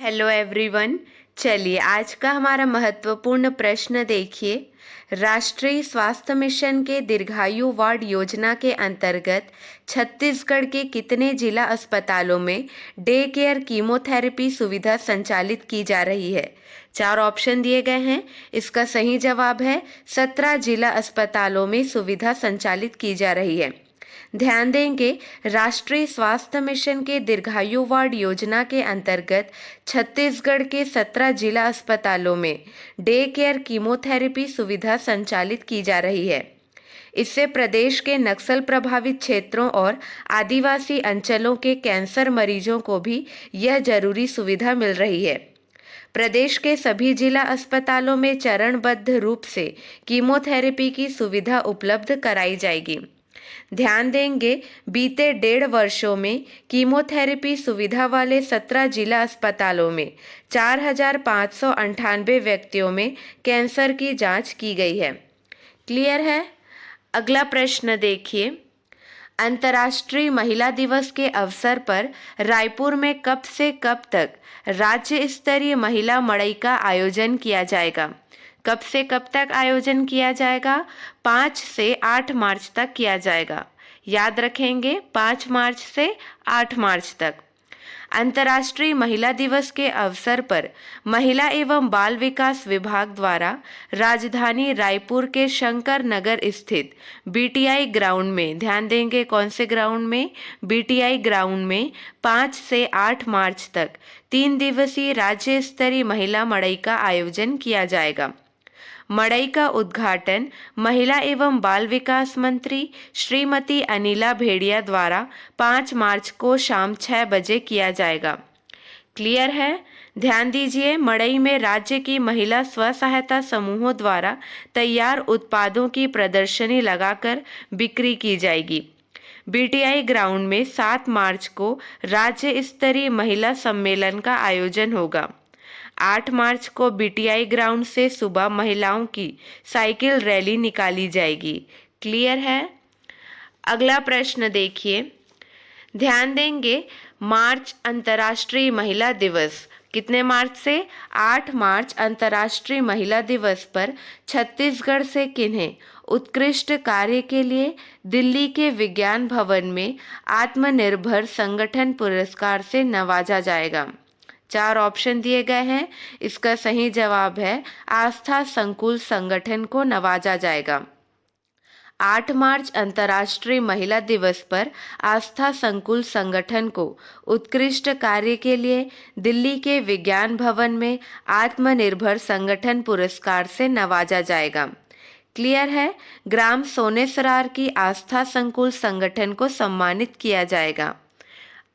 Hello everyone. चलिए आज का हमारा महत्वपूर्ण प्रश्न देखिए। राष्ट्रीय स्वास्थ्य मिशन के दीर्घायु वार्ड योजना के अंतर्गत छत्तीसगढ़ के कितने जिला अस्पतालों में डे केयर कीमोथेरेपी सुविधा संचालित की जा रही है? 4 ऑप्शन दिए गए हैं। इसका सही जवाब है 17 जिला अस्पतालों में सुविधा संचालित की जा रही है। ध्यान देंगे, राष्ट्रीय स्वास्थ्य मिशन के दीर्घायु वार्ड योजना के अंतर्गत छत्तीसगढ़ के 17 जिला अस्पतालों में डे केयर कीमोथेरेपी सुविधा संचालित की जा रही है। इससे प्रदेश के नक्सल प्रभावित क्षेत्रों और आदिवासी अंचलों के कैंसर मरीजों को भी यह जरूरी सुविधा मिल रही है। प्रदेश के सभी जिला अस्पतालों में चरणबद्ध रूप से कीमोथेरेपी की सुविधा उपलब्ध कराई जाएगी। ध्यान देंगे, बीते 1.5 वर्षों में कीमोथेरेपी सुविधा वाले 17 जिला अस्पतालों में 4,598 व्यक्तियों में कैंसर की जांच की गई है। क्लियर है? अगला प्रश्न देखिए। अंतर्राष्ट्रीय महिला दिवस के अवसर पर रायपुर में कब से कब तक राज्य स्तरीय महिला मड़ई का आयोजन किया जाएगा? कब से कब तक आयोजन किया जाएगा? 5 से 8 मार्च तक किया जाएगा। याद रखेंगे, 5 मार्च से 8 मार्च तक। अंतर्राष्ट्रीय महिला दिवस के अवसर पर महिला एवं बाल विकास विभाग द्वारा राजधानी रायपुर के शंकर नगर स्थित बीटीआई ग्राउंड में, ध्यान देंगे कौन से ग्राउंड में? बीटीआई ग्राउंड में 5 से 8 मार्च तक 3 दिवसीय राज्य स्तरीय महिला मड़ई का आयोजन किया जाएगा। मड़ई का उद्घाटन महिला एवं बाल विकास मंत्री श्रीमती अनिला भेड़िया द्वारा 5 मार्च को शाम 6 बजे किया जाएगा। क्लियर है? ध्यान दीजिए, मड़ई में राज्य की महिला स्व सहायता समूहों द्वारा तैयार उत्पादों की प्रदर्शनी लगाकर बिक्री की जाएगी। बीटीआई ग्राउंड में 7 मार्च को राज्य स्तरीय महिला सम्मेलन का आयोजन होगा। 8 मार्च को बीटीआई ग्राउंड से सुबह महिलाओं की साइकिल रैली निकाली जाएगी। क्लियर है? अगला प्रश्न देखिए। ध्यान देंगे, मार्च अंतर्राष्ट्रीय महिला दिवस कितने मार्च से? 8 मार्च अंतर्राष्ट्रीय महिला दिवस पर छत्तीसगढ़ से किन्हें उत्कृष्ट कार्य के लिए दिल्ली के विज्ञान भवन में आत्मनिर्भर संगठन पुरस्कार से नवाजा जाएगा? 4 ऑप्शन दिए गए हैं। इसका सही जवाब है आस्था संकुल संगठन को नवाजा जाएगा। 8 मार्च अंतर्राष्ट्रीय महिला दिवस पर आस्था संकुल संगठन को उत्कृष्ट कार्य के लिए दिल्ली के विज्ञान भवन में आत्मनिर्भर संगठन पुरस्कार से नवाजा जाएगा। क्लियर है? ग्राम सोनेसरार की आस्था संकुल संगठन को सम्मानित किया जाएगा।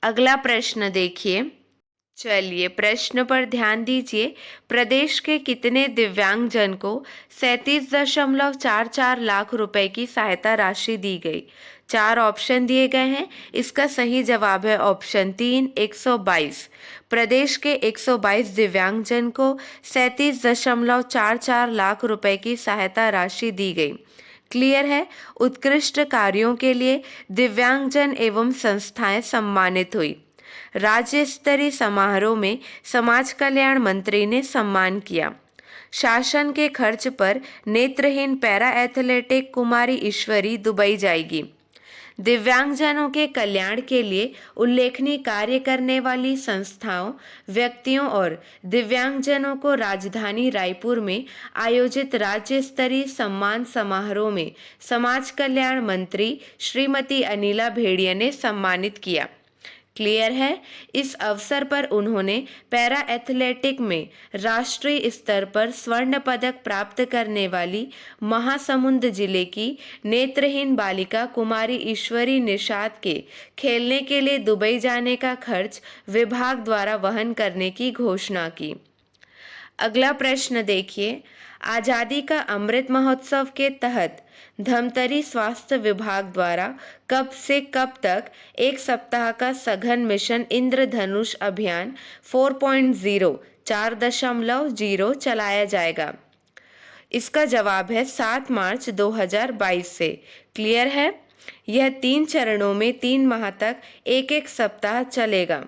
अगला प्रश्न देखिए। चलिए प्रश्न पर ध्यान दीजिए। प्रदेश के कितने दिव्यांगजन को 37.44 लाख रुपए की सहायता राशि दी गई? 4 ऑप्शन दिए गए हैं। इसका सही जवाब है ऑप्शन 3, 122। प्रदेश के 122 दिव्यांगजन को 37.44 लाख रुपए की सहायता राशि दी गई। क्लियर है? उत्कृष्ट कार्यों के लिए दिव्यांगजन एवं संस्थाएं सम्मानित हुई। राज्य स्तरीय समारोह में समाज कल्याण मंत्री ने सम्मान किया। शासन के खर्च पर नेत्रहीन पैरा एथलेटिक कुमारी ईश्वरी दुबई जाएगी। दिव्यांगजनों के कल्याण के लिए उल्लेखनीय कार्य करने वाली संस्थाओं, व्यक्तियों और दिव्यांगजनों को राजधानी रायपुर में आयोजित राज्य स्तरीय सम्मान समारोह में समाज कल्याण मंत्री श्रीमती अनिला भेड़िया ने सम्मानित किया। क्लियर है? इस अवसर पर उन्होंने पैरा एथलेटिक में राष्ट्रीय स्तर पर स्वर्ण पदक प्राप्त करने वाली महासमुंद जिले की नेत्रहीन बालिका कुमारी ईश्वरी निषाद के खेलने के लिए दुबई जाने का खर्च विभाग द्वारा वहन करने की घोषणा की। अगला प्रश्न देखिए। आज़ादी का अमृत महोत्सव के तहत धमतरी स्वास्थ्य विभाग द्वारा कब से कब तक 1 सप्ताह का सघन मिशन इंद्रधनुष अभियान 4.0 4.0 चलाया जाएगा? इसका जवाब है 7 मार्च 2022 से। क्लियर है? यह 3 चरणों में 3 माह तक 1-1 सप्ताह चलेगा।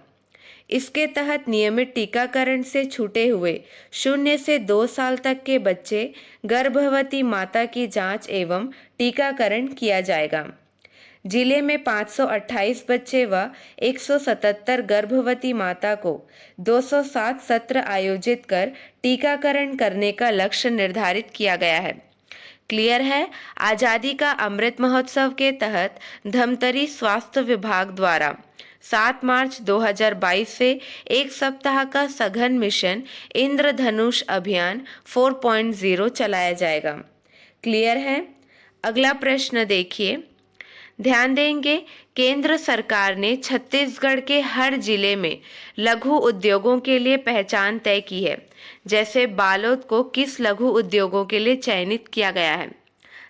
इसके तहत नियमित टीकाकरण से छूटे हुए 0 से 2 साल तक के बच्चे, गर्भवती माता की जांच एवं टीकाकरण किया जाएगा। जिले में 528 बच्चे व 177 गर्भवती माता को 207 सत्र आयोजित कर टीकाकरण करने का लक्ष्य निर्धारित किया गया है। क्लियर है। आज़ादी का अमृत महोत्सव के तहत धमतरी स्वास्थ्य विभाग द्वारा 7 मार्च 2022 से एक सप्ताह का सघन मिशन इंद्रधनुष अभियान 4.0 चलाया जाएगा। क्लियर है। अगला प्रश्न देखिए, ध्यान देंगे। केंद्र सरकार ने छत्तीसगढ़ के हर जिले में लघु उद्योगों के लिए पहचान तय की है। जैसे बालोद को किस लघु उद्योगों के लिए चयनित किया गया है?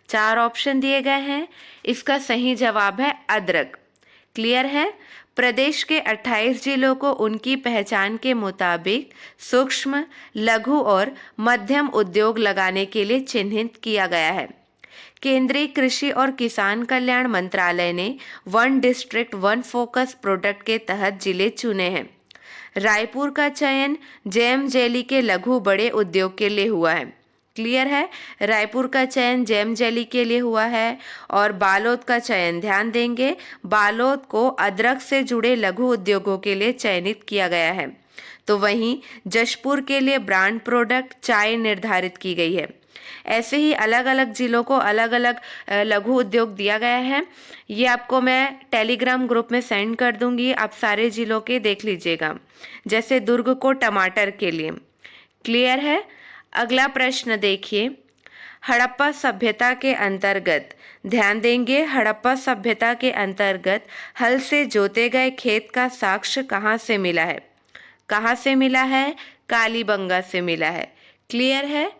4 ऑप्शन दिए गए हैं। इसका सही जवाब है अदरक। क्लियर है। प्रदेश के 28 जिलों को उनकी पहचान के मुताबिक सूक्ष्म, लघु और मध्यम उद्योग लगाने के लिए चिन्हित किया गया है। केंद्रीय कृषि और किसान कल्याण मंत्रालय ने one district one focus product के तहत जिले चुने हैं। रायपुर का चयन जैम जेली के लघु बड़े उद्योग के लिए हुआ है। क्लियर है। रायपुर का चयन जैम जेली के लिए हुआ है। और बालोद का चयन, ध्यान देंगे, बालोद को अदरक से जुड़े लघु उद्योगों के लिए चयनित किया गया है। तो वहीं जशपुर के लिए ब्रांड प्रोडक्ट चाय निर्धारित की गई है। ऐसे ही अलग अलग जिलों को अलग अलग लघु उद्योग दिया गया है। ये आपको मैं टेलीग्राम ग्रुप में सेंड कर दूंगी, आप सारे जिलों के देख लीजिएगा। जैसे दुर्ग को टमाटर के लिए। क्लियर है। अगला प्रश्न देखिए, हड़प्पा सभ्यता के अंतर्गत, ध्यान देंगे, हड़प्पा सभ्यता के अंतर्गत हल से जोते गए खेत का साक्ष्य कहाँ से मिला है? कहाँ से मिला है? कालीबंगा से मिला है। क्लियर है।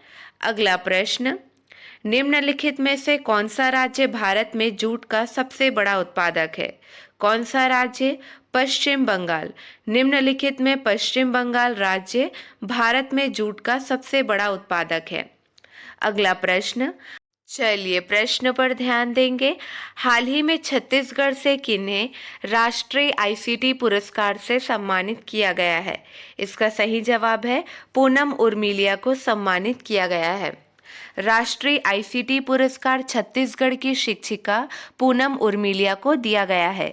अगला प्रश्न, निम्नलिखित में से कौन सा राज्य भारत में जूट का सबसे बड़ा उत्पादक है? कौन सा राज्य? पश्चिम बंगाल। निम्नलिखित में पश्चिम बंगाल राज्य भारत में जूट का सबसे बड़ा उत्पादक है। अगला प्रश्न, चलिए प्रश्न पर ध्यान देंगे। हाल ही में छत्तीसगढ़ से किन्हें राष्ट्रीय आईसीटी पुरस्कार से सम्मानित किया गया है? इसका सही जवाब है पूनम उर्मिलिया को सम्मानित किया गया है। राष्ट्रीय आईसीटी पुरस्कार छत्तीसगढ़ की शिक्षिका पूनम उर्मिलिया को दिया गया है।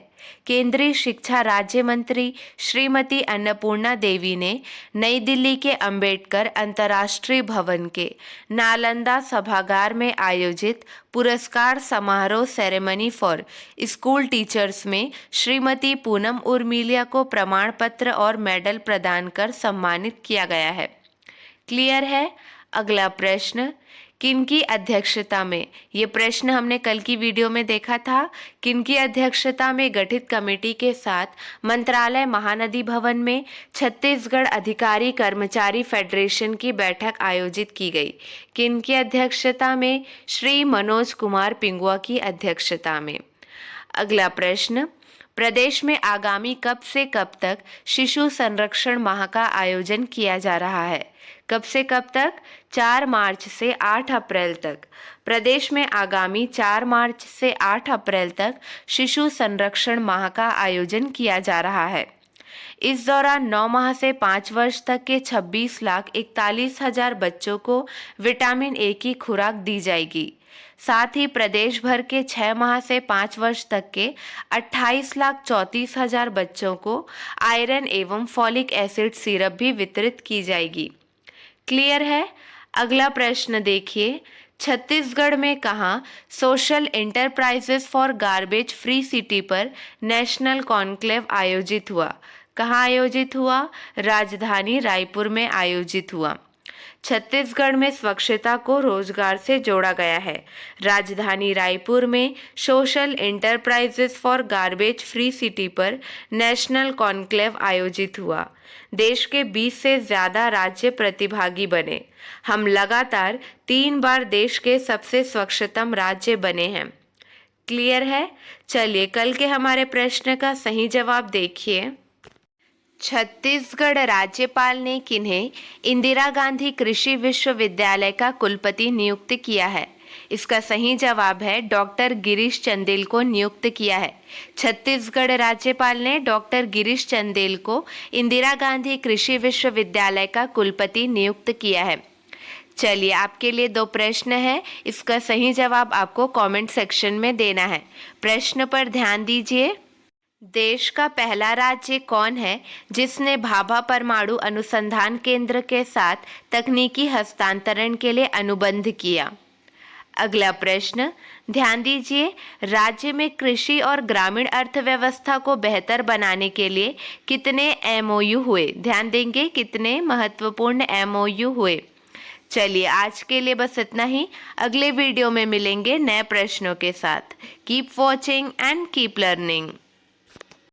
केंद्रीय शिक्षा राज्य मंत्री श्रीमती अन्नपूर्णा देवी ने नई दिल्ली के अंबेडकर अंतर्राष्ट्रीय भवन के नालंदा सभागार में आयोजित पुरस्कार समारोह सेरेमनी फॉर स्कूल टीचर्स में श्रीमती पूनम उर्मिलिया को प्रमाण पत्र और मेडल प्रदान कर सम्मानित किया गया है। क्लियर है। अगला प्रश्न, किनकी अध्यक्षता में, ये प्रश्न हमने कल की वीडियो में देखा था, किनकी अध्यक्षता में गठित कमेटी के साथ मंत्रालय महानदी भवन में छत्तीसगढ़ अधिकारी कर्मचारी फेडरेशन की बैठक आयोजित की गई? किनकी अध्यक्षता में? श्री मनोज कुमार पिंगुआ की अध्यक्षता में। अगला प्रश्न, प्रदेश में आगामी कब से कब तक शिशु संरक्षण माह का आयोजन किया जा रहा है? कब से कब तक? 4 मार्च से 8 अप्रैल तक। प्रदेश में आगामी 4 मार्च से 8 अप्रैल तक शिशु संरक्षण माह का आयोजन किया जा रहा है। इस दौरान 9 माह से 5 वर्ष तक के 26,41,000 बच्चों को विटामिन ए की खुराक दी जाएगी। साथ ही प्रदेश भर के 6 माह से 5 वर्ष तक के 28,34,000 बच्चों को आयरन एवं फॉलिक एसिड सिरप भी वितरित की जाएगी। क्लियर है। अगला प्रश्न देखिए, छत्तीसगढ़ में कहाँ social enterprises for garbage free city पर नेशनल कॉन्क्लेव आयोजित हुआ? कहाँ आयोजित हुआ? राजधानी रायपुर में आयोजित हुआ। छत्तीसगढ़ में स्वच्छता को रोजगार से जोड़ा गया है। राजधानी रायपुर में social enterprises for garbage free city पर नेशनल कॉन्क्लेव आयोजित हुआ। देश के 20 से ज़्यादा राज्य प्रतिभागी बने। हम लगातार 3 बार देश के सबसे स्वच्छतम राज्य बने हैं। क्लियर है। चलिए कल के हमारे प्रश्न का सही जवाब देखिए। छत्तीसगढ़ राज्यपाल ने किन्हें इंदिरा गांधी कृषि विश्वविद्यालय का कुलपति नियुक्त किया है? इसका सही जवाब है डॉक्टर गिरीश चंदेल को नियुक्त किया है। छत्तीसगढ़ राज्यपाल ने डॉक्टर गिरीश चंदेल को इंदिरा गांधी कृषि विश्वविद्यालय का कुलपति नियुक्त किया है। चलिए, आपके लिए 2 प्रश्न है, इसका सही जवाब आपको कमेंट सेक्शन में देना है। प्रश्न पर ध्यान दीजिए। देश का पहला राज्य कौन है जिसने भाभा परमाणु अनुसंधान केंद्र के साथ तकनीकी हस्तांतरण के लिए अनुबंध किया? अगला प्रश्न, ध्यान दीजिए। राज्य में कृषि और ग्रामीण अर्थव्यवस्था को बेहतर बनाने के लिए कितने MOU हुए? ध्यान देंगे, कितने महत्वपूर्ण MOU हुए। चलिए, आज के लिए बस इतना ही। अगले वीडियो में मिलेंगे नए प्रश्नों के साथ। Keep watching and keep learning.